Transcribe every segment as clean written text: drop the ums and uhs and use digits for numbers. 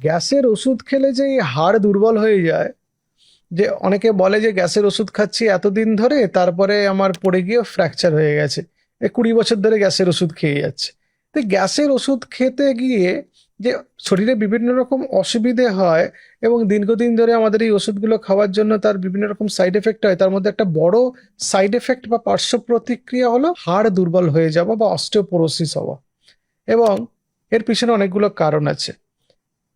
গ্যাসের ওষুধ খেলে যে এই হাড় দুর্বল হয়ে যায়, যে অনেকে বলে যে গ্যাসের ওষুধ খাচ্ছি এতদিন ধরে, তারপরে আমার পড়ে গিয়ে ফ্র্যাকচার হয়ে গেছে, 20 বছর ধরে গ্যাসের ওষুধ খেয়ে যাচ্ছে। তো গ্যাসের ওষুধ খেতে গিয়ে যে শরীরে বিভিন্ন রকম অসুবিধে হয় এবং দীর্ঘদিন ধরে আমাদের এই ওষুধগুলো খাওয়ার জন্য তার বিভিন্ন রকম সাইড এফেক্ট হয়, তার মধ্যে একটা বড় সাইড এফেক্ট বা পার্শ্ব প্রতিক্রিয়া হলো হাড় দুর্বল হয়ে যাওয়া বা অস্টিওপোরোসিস হওয়া। এবং এর পিছনে অনেকগুলো কারণ আছে।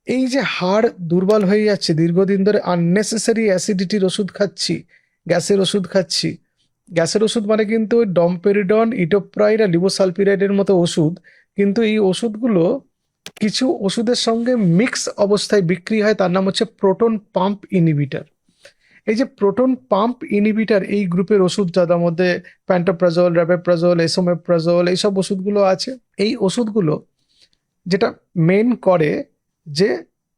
এই যে হাড় দুর্বল হয়ে যাচ্ছে, দীর্ঘদিন ধরে আননেসেসারি অ্যাসিডিটির ওষুধ খাচ্ছি, গ্যাসের ওষুধ খাচ্ছি। গ্যাসের ওষুধ মানে কিন্তু ওই ডমপেরিডন, ইটোপ্রাইড আর লিভোসালপিরাইডের মতো ওষুধ, কিন্তু এই ওষুধগুলো কিছু ওষুধের সঙ্গে মিক্স অবস্থায় বিক্রি হয়, তার নাম হচ্ছে প্রোটন পাম্প ইনহিবিটর। এই যে প্রোটন পাম্প ইনহিবিটর এই গ্রুপের ওষুধ, যাদের মধ্যে প্যান্টোপ্রাজল, র্যাবেপ্রাজল, এসোমেপ্রাজল, এইসব ওষুধগুলো আছে। এই ওষুধগুলো যেটা মেন করে যে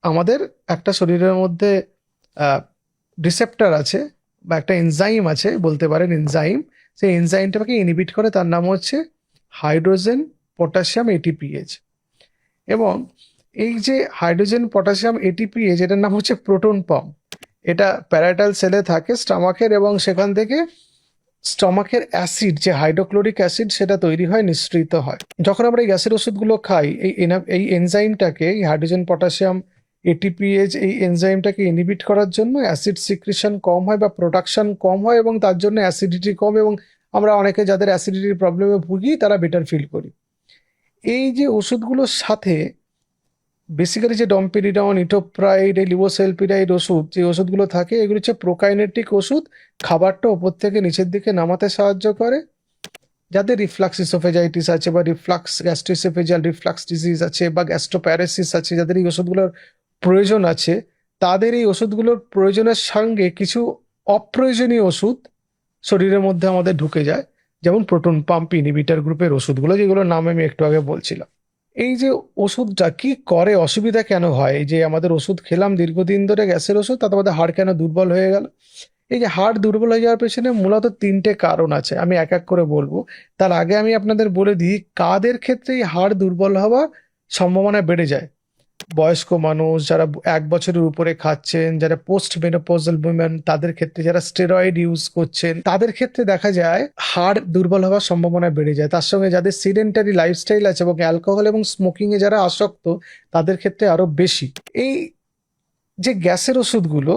আমাদের একটা শরীরের মধ্যে রিসেপ্টর আছে বা একটা এনজাইম আছে, বলতে পারেন এনজাইম, সেই এনজাইমটাকে ইনহিবিট করে, তার নাম হচ্ছে হাইড্রোজেন পটাশিয়াম এটিপিএজ। এবং এই যে হাইড্রোজেন পটাশিয়াম এটিপিএজ, এটার নাম হচ্ছে প্রোটন পাম্প। এটা প্যারাটাল সেলে থাকে স্টমাকের, এবং সেখান থেকে স্টমাকের অ্যাসিড, যে হাইড্রোক্লোরিক অ্যাসিড, সেটা তৈরি হয়, নিঃসৃত হয়। যখন আমরা এই গ্যাসের ওষুধগুলো খাই, এই এনজাইমটাকে, এই হাইড্রোজেন পটাশিয়াম এটিপিএজ, এই এনজাইমটাকে ইনহিবিট করার জন্য অ্যাসিড সিক্রেশন কম হয় বা প্রোডাকশন কম হয়, এবং তার জন্য অ্যাসিডিটি কম, এবং আমরা অনেকে যাদের অ্যাসিডিটির প্রবলেমে ভুগি তারা বেটার ফিল করি। এই যে ওষুধগুলোর সাথে বেসিক্যালি যে ডমপেরিডন, ইটোপ্রাইড, এই লিভোসালপিরাইড ওষুধ, যে ওষুধগুলো থাকে, এগুলো হচ্ছে প্রোকাইনেটিক ওষুধ। খাবারটা ওপর থেকে নিচের দিকে নামাতে সাহায্য করে। যাদের রিফ্লাক্স ইসোফেজাইটিস আছে বা রিফ্লাক্স গ্যাস্ট্রোইসোফেজিয়াল রিফ্লাক্স ডিজিজ আছে বা গ্যাস্ট্রোপ্যারাসিস আছে, যাদের এই ওষুধগুলোর প্রয়োজন আছে, তাদের এই ওষুধগুলোর প্রয়োজনের সঙ্গে কিছু অপ্রয়োজনীয় ওষুধ শরীরের মধ্যে আমাদের ঢুকে যায়, যেমন প্রোটন পাম্প ইনহিবিটর গ্রুপের ওষুধগুলো, যেগুলোর নাম আমি একটু আগে বলছিলাম। এই যে ওষুধটা কি করে, অসুবিধা কেন হয়, এই যে আমাদের ওষুধ খেলাম দীর্ঘদিন ধরে গ্যাসের ওষুধ, তাতে আমাদের হাড় কেন দুর্বল হয়ে গেল? এই যে হাড় দুর্বল হয়ে যাওয়ার পেছনে মূলত 3টে কারণ আছে, আমি এক এক করে বলবো। তার আগে আমি আপনাদের বলে দিই কাদের ক্ষেত্রে এই হাড় দুর্বল হওয়ার সম্ভাবনা বেড়ে যায়। বয়স্ক মানুষ, যারা 1 বছরের উপরে খাচ্ছেন, যারা পোস্ট মেনোপজাল উইমেন, তাদের ক্ষেত্রে, যারা স্টেরয়েড ইউজ করছেন, তাদের ক্ষেত্রে দেখা যায় হাড় দুর্বল হওয়ার সম্ভাবনা বেড়ে যায়। তার সঙ্গে যাদের সিডেন্টারি লাইফস্টাইল আছে এবং অ্যালকোহল এবং স্মোকিং এ যারা আসক্ত, তাদের ক্ষেত্রে আরো বেশি। এই যে গ্যাসের ওষুধগুলো,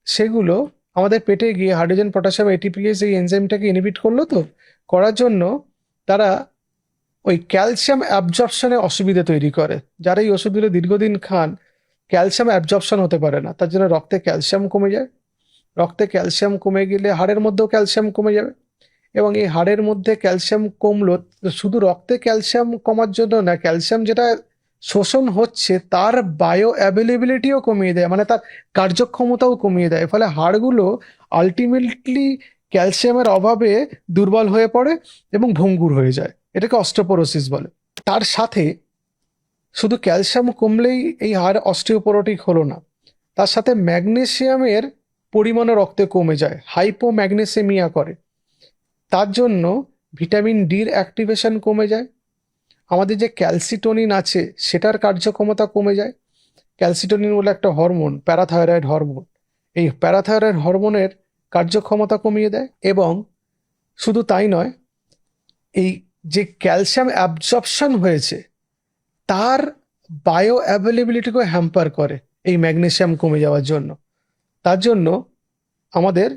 সেগুলো আমাদের পেটে গিয়ে হাইড্রোজেন পটাশিয়াম এটিপিএস, এই এনজাইমটাকে ইনহিবিট করলো। তো করার জন্য তারা ওই ক্যালসিয়াম অ্যাবজর্পশনে অসুবিধা তৈরি করে। যারা এই ওষুধগুলো দীর্ঘদিন খান, ক্যালসিয়াম অ্যাবজর্পশন হতে পারে না, তার জন্য রক্তে ক্যালসিয়াম কমে যায়। রক্তে ক্যালসিয়াম কমে গেলে হাড়ের মধ্যেও ক্যালসিয়াম কমে যাবে, এবং এই হাড়ের মধ্যে ক্যালসিয়াম কমলো, শুধু রক্তে ক্যালসিয়াম কমার জন্য না, ক্যালসিয়াম যেটা শোষণ হচ্ছে তার বায়ো অ্যাভেলেবিলিটিও কমিয়ে দেয়, মানে তার কার্যক্ষমতাও কমিয়ে দেয়। ফলে হাড়গুলো আলটিমেটলি ক্যালসিয়ামের অভাবে দুর্বল হয়ে পড়ে এবং ভঙ্গুর হয়ে যায়। এটাকে অস্টিওপোরোসিস বলে। তার সাথে শুধু ক্যালসিয়াম কমলেই এই হাড় অস্টিওপোরোটিক হলো না, তার সাথে ম্যাগনেসিয়ামের পরিমাণও রক্তে কমে যায়, হাইপোম্যাগনেসেমিয়া করে। তার জন্য ভিটামিন ডির অ্যাক্টিভেশন কমে যায়। আমাদের যে ক্যালসিটোনিন আছে সেটার কার্যক্ষমতা কমে যায়। ক্যালসিটোনিন বলে একটা হরমোন, প্যারাথাইরয়েড হরমোন, এই প্যারাথাইরয়েড হরমোনের কার্যক্ষমতা কমিয়ে দেয়। এবং শুধু তাই নয়, এই যে ক্যালসিয়াম অ্যাবজর্পশন হয়েছে তার বায়ো অ্যাভেলেবিলিটিকেও হ্যাম্পার করে এই ম্যাগনেসিয়াম কমে যাওয়ার জন্য। তার জন্য আমাদের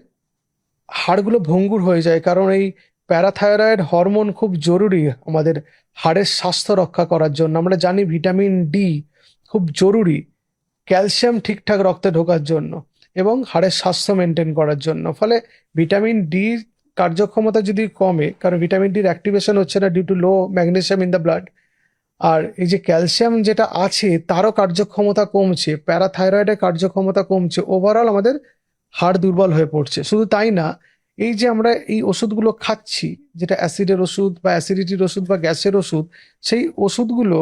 হাড়গুলো ভঙ্গুর হয়ে যায়, কারণ এই প্যারাথাইরয়েড হরমোন খুব জরুরি আমাদের হাড়ের স্বাস্থ্য রক্ষা করার জন্য। আমরা জানি ভিটামিন ডি খুব জরুরি ক্যালসিয়াম ঠিকঠাক রক্তে ঢোকার জন্য এবং হাড়ের স্বাস্থ্য মেনটেন করার জন্য। ফলে ভিটামিন ডি কার্যক্ষমতা যদি কমে, কারণ ভিটামিন ডির অ্যাক্টিভেশন হচ্ছে না due to low magnesium in the blood, আর এই যে ক্যালসিয়াম যেটা আছে তারও কার্যক্ষমতা কমছে, প্যারাথাইরয়েডের কার্যক্ষমতা কমছে, ওভারঅল আমাদের হাড় দুর্বল হয়ে পড়ছে। শুধু তাই না, এই যে আমরা এই ওষুধগুলো খাচ্ছি, যেটা অ্যাসিডের ওষুধ বা অ্যাসিডিটির ওষুধ বা গ্যাসের ওষুধ, সেই ওষুধগুলো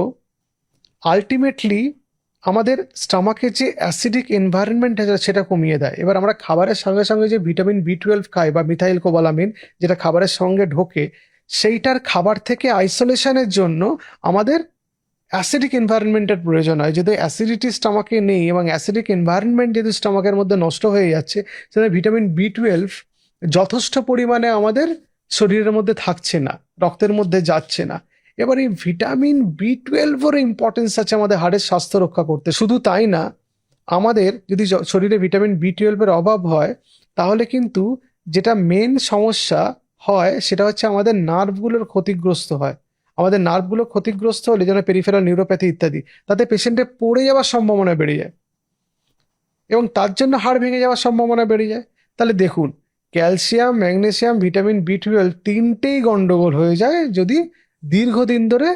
আলটিমেটলি আমাদের স্টমাকের যে অ্যাসিডিক এনভায়রনমেন্ট আছে সেটা কমিয়ে দেয়। এবার আমরা খাবারের সঙ্গে সঙ্গে যে ভিটামিন বি 12 খাই বা মিথাইল কোবালামিন, যেটা খাবারের সঙ্গে ঢোকে, সেইটার খাবার থেকে আইসোলেশনের জন্য আমাদের অ্যাসিডিক এনভায়রনমেন্টের প্রয়োজন হয়। যদি অ্যাসিডিটি স্টমাকে নেই এবং অ্যাসিডিক এনভায়রনমেন্ট যদি স্টমাকের মধ্যে নষ্ট হয়ে যাচ্ছে, সেটা ভিটামিন B12 যথেষ্ট পরিমাণে আমাদের শরীরের মধ্যে থাকছে না, রক্তের মধ্যে যাচ্ছে না। এবার এই ভিটামিন B12 ইম্পর্টেন্স আছে আমাদের হাড়ের স্বাস্থ্য রক্ষা করতে। শুধু তাই না, আমাদের যদি শরীরে ভিটামিন B12 অভাব হয়, তাহলে কিন্তু যেটা মেন সমস্যা হয় সেটা হচ্ছে আমাদের নার্ভগুলোর ক্ষতিগ্রস্ত হয়। আমাদের নার্ভগুলো ক্ষতিগ্রস্ত হলে, যেন পেরিফেরাল নিউরোপ্যাথি ইত্যাদি, তাতে পেশেন্টের পড়ে যাওয়ার সম্ভাবনা বেড়ে যায় এবং তার জন্য হাড় ভেঙে যাওয়ার সম্ভাবনা বেড়ে যায়। তাহলে দেখুন, ক্যালসিয়াম, ম্যাগনেসিয়াম, ভিটামিন B12 তিনটেই গন্ডগোল হয়ে যায় যদি দীর্ঘদিন ধরে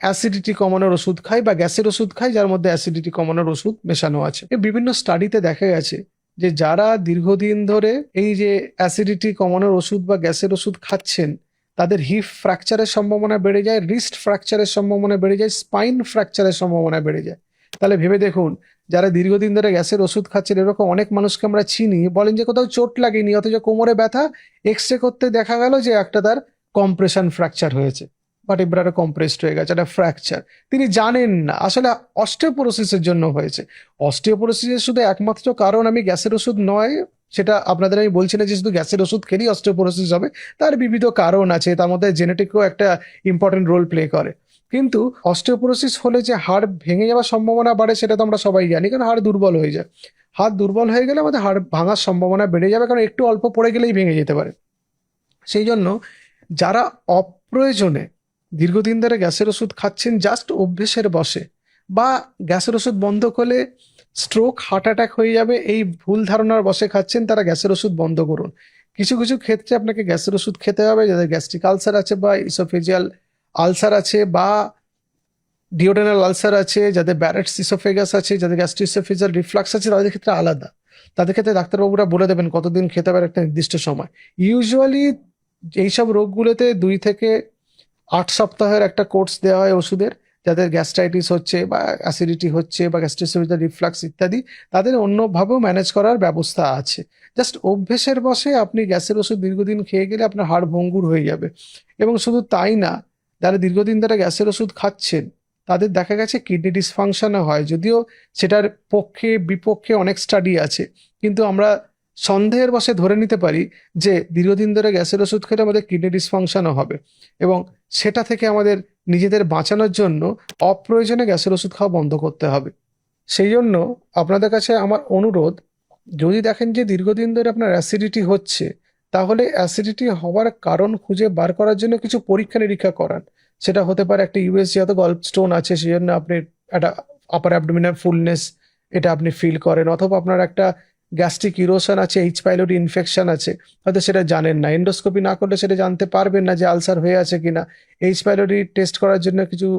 অ্যাসিডিটি কমানোর ওষুধ খাই বা গ্যাসের ওষুধ খাই যার মধ্যে অ্যাসিডিটি কমানোর ওষুধ মেশানো আছে। বিভিন্ন স্টাডিতে দেখা গেছে যে যারা দীর্ঘদিন ধরে এই যে অ্যাসিডিটি কমানোর ওষুধ বা গ্যাসের ওষুধ খাচ্ছেন, তাদের হিপ ফ্র্যাকচারের সম্ভাবনা বেড়ে যায়, রিস্ট ফ্র্যাকচারের সম্ভাবনা বেড়ে যায়, স্পাইন ফ্র্যাকচারের সম্ভাবনা বেড়ে যায়। তাহলে ভেবে দেখুন, যারা দীর্ঘদিন ধরে গ্যাসের ওষুধ খাচ্ছেন, এরকম অনেক মানুষকে আমরা চিনি, বলেন যে কোথাও চোট লাগেনি, অথচ কোমরে ব্যথা, এক্সরে করতে দেখা গেল যে একটা তার কম্প্রেশন ফ্র্যাকচার হয়েছে, ভার্টিব্রাটা কম্প্রেসড হয়ে গেছে, একটা ফ্র্যাকচার। তিনি জানেন না আসলে অস্টিওপোরোসিসের জন্য হয়েছে। অস্টিওপোরোসিসের শুধু একমাত্র কারণ আমি গ্যাসের ওষুধ নয়, সেটা আপনাদের আমি বলছি না যে শুধু গ্যাসের ওষুধ খেলেই অস্টিওপোরোসিস হবে। তার বিবিধ কারণ আছে, তার মধ্যে জেনেটিকও একটা ইম্পর্টেন্ট রোল প্লে করে। কিন্তু অস্টিওপোরোসিস হলে যে হাড় ভেঙে যাওয়ার সম্ভাবনা বাড়ে সেটা তো আমরা সবাই জানি, কারণ হাড় দুর্বল হয়ে যায়। হাড় দুর্বল হয়ে গেলে আমাদের হাড় ভাঙার সম্ভাবনা বেড়ে যাবে, কারণ একটু অল্প পড়ে গেলেই ভেঙে যেতে পারে। সেই জন্য যারা অপ্রয়োজনে দীর্ঘদিন ধরে গ্যাসের ওষুধ খাচ্ছেন জাস্ট অভ্যেসের বশে, বা গ্যাসের ওষুধ বন্ধ করলে স্ট্রোক, হার্ট অ্যাটাক হয়ে যাবে, এই ভুল ধারণার বশে খাচ্ছেন, তারা গ্যাসের ওষুধ বন্ধ করুন। কিছু কিছু ক্ষেত্রে আপনাকে গ্যাসের ওষুধ খেতে হবে যাদের গ্যাস্ট্রিক আলসার আছে বা ইসোফেজিয়াল আলসার আছে বা ডিওডেনাল আলসার আছে, যাদের ব্যারেটস ইসোফেগাস আছে, যাদের গ্যাস্ট্রোইসোফেজিয়াল রিফ্লাক্স আছে, তাদের ক্ষেত্রে আলাদা। তাদের ক্ষেত্রে ডাক্তারবাবুরা বলে দেবেন কতদিন খেতে হবে একটা নির্দিষ্ট সময়। ইউজুয়ালি এইসব রোগগুলোতে 2 থেকে 8 সপ্তাহের একটা কোর্স দেওয়া হয় ওষুধের। যাদের গ্যাস্ট্রাইটিস হচ্ছে বা অ্যাসিডিটি হচ্ছে বা গ্যাস্ট্রোইসোফেজিয়াল রিফ্লাক্স ইত্যাদি, তাদের অন্যভাবেও ম্যানেজ করার ব্যবস্থা আছে। জাস্ট অভ্যেসের বশে আপনি গ্যাসের ওষুধ দীর্ঘদিন খেয়ে গেলে আপনার হাড় ভঙ্গুর হয়ে যাবে। এবং শুধু তাই না, যারা দীর্ঘদিন ধরে গ্যাসের ওষুধ খাচ্ছেন, তাদের দেখা গেছে কিডনি ডিসফাংশনও হয়। যদিও সেটার পক্ষে বিপক্ষে অনেক স্টাডি আছে, কিন্তু আমরা সন্দেহের বশে ধরে নিতে পারি যে দীর্ঘদিন ধরে গ্যাসের ওষুধ খেলে আমাদের কিডনি ডিসফাংশনও হবে। এবং সেটা থেকে আমাদের নিজেদের বাঁচানোর জন্য অপ্রয়োজনে গ্যাসের ওষুধ খাওয়া বন্ধ করতে হবে। সেই জন্য আপনাদের কাছে আমার অনুরোধ, যদি দেখেন যে দীর্ঘদিন ধরে আপনার অ্যাসিডিটি হচ্ছে, তাহলে অ্যাসিডিটি হওয়ার কারণ খুঁজে বার করার জন্য কিছু পরীক্ষা নিরীক্ষা করান। সেটা হতে পারে একটা ইউএসজি হয়তো গল স্টোন আছে, সেই জন্য আপনি একটা আপার অ্যাবডোমিনাল ফুলনেস এটা আপনি ফিল করেন, অথবা আপনার একটা গ্যাস্ট্রিক ইরোশন আছে, এইচ পাইলোরি ইনফেকশন আছে, হয়তো সেটা জানেন না। এন্ডোস্কোপি না করলে সেটা জানতে পারবেন না যে আলসার হয়ে আছে কিনা। এইচ পাইলোরি টেস্ট করার জন্য কিছু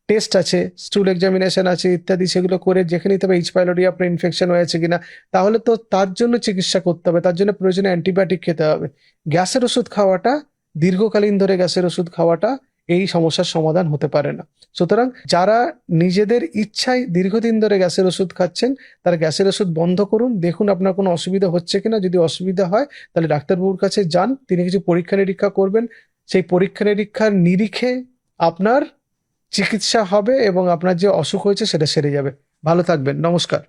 টেস্ট আছে, স্টুল এক্সামিনেশন আছে ইত্যাদি, সেগুলো করে দেখে নিতে হবে এইচ পাইলোরি আপনার ইনফেকশন হয়েছে কিনা। তাহলে তো তার জন্য চিকিৎসা করতে হবে, তার জন্য প্রয়োজনে অ্যান্টিবায়োটিক খেতে হবে। গ্যাসের ওষুধ খাওয়াটা, দীর্ঘকালীন ধরে গ্যাসের ওষুধ খাওয়াটা এই সমস্যার সমাধান হতে পারে না। সুতরাং যারা নিজেদের ইচ্ছায় দীর্ঘদিন ধরে গ্যাসের ওষুধ খাচ্ছেন, তারা গ্যাসের ওষুধ বন্ধ করুন। দেখুন আপনার কোনো অসুবিধা হচ্ছে কিনা। যদি অসুবিধা হয় তাহলে ডাক্তারবাবুর কাছে যান, তিনি কিছু পরীক্ষা নিরীক্ষা করবেন। সেই পরীক্ষা নিরীক্ষার নিরিখে আপনার চিকিৎসা হবে এবং আপনার যে অসুখ হয়েছে সেটা সেরে যাবে। ভালো থাকবেন, নমস্কার।